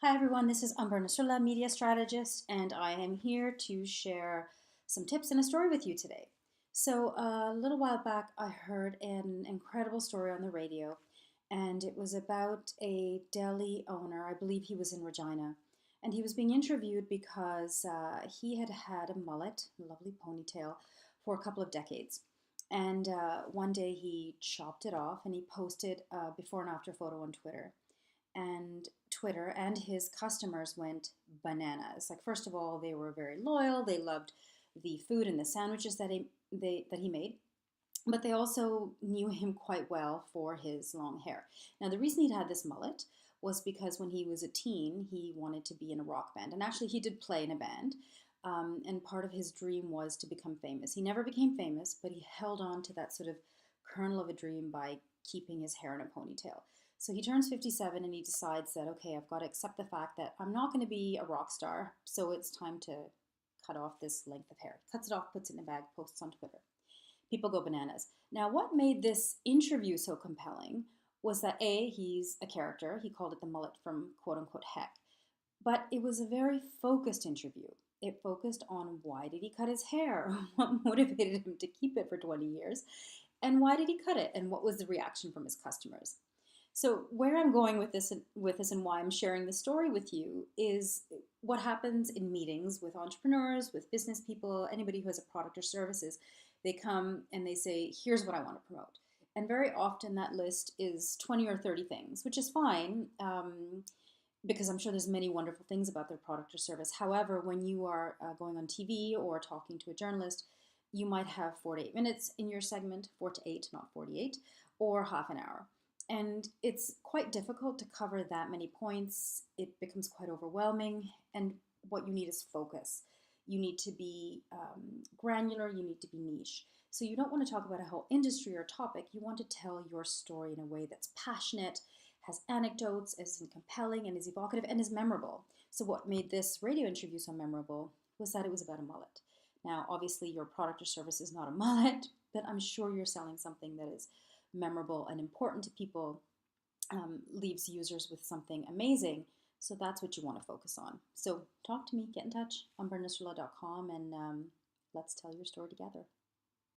Hi everyone, this is Amber Nasrullah, media strategist, and I am here to share some tips and a story with you today. So, a little while back, I heard an incredible story on the radio, and it was about a deli owner. I believe he was in Regina, and he was being interviewed because he had had a mullet, a lovely ponytail, for a couple of decades. And one day he chopped it off and he posted a before and after photo on Twitter, and Twitter and his customers went bananas. Like, first of all, they were very loyal. They loved the food and the sandwiches that he made, but they also knew him quite well for his long hair. Now, the reason he'd had this mullet was because when he was a teen, he wanted to be in a rock band, and actually, he did play in a band. And part of his dream was to become famous. He never became famous, but he held on to that sort of kernel of a dream by keeping his hair in a ponytail. So he turns 57 and he decides that, okay, I've got to accept the fact that I'm not going to be a rock star, so it's time to cut off this length of hair. Cuts it off, puts it in a bag, posts on Twitter. People go bananas. Now, what made this interview so compelling was that A, he's a character. He called it the mullet from quote unquote heck. But it was a very focused interview. It focused on why did he cut his hair? What motivated him to keep it for 20 years? And why did he cut it? And what was the reaction from his customers? So where I'm going with this and why I'm sharing this story with you is what happens in meetings with entrepreneurs, with business people, anybody who has a product or services. They come and they say, here's what I want to promote. And very often that list is 20 or 30 things, which is fine, because I'm sure there's many wonderful things about their product or service. However, when you are going on TV or talking to a journalist, you might have 4 to 8 minutes in your segment, 4 to 8, not 48, or half an hour. And it's quite difficult to cover that many points. It becomes quite overwhelming. And what you need is focus. You need to be granular, you need to be niche. So you don't want to talk about a whole industry or topic. You want to tell your story in a way that's passionate, has anecdotes, is compelling, and is evocative, and is memorable. So what made this radio interview so memorable was that it was about a mullet. Now, obviously, your product or service is not a mullet, but I'm sure you're selling something that is memorable and important to people, leaves users with something amazing. So that's what you want to focus on. So talk to me, get in touch, umbernasrullah.com, and let's tell your story together.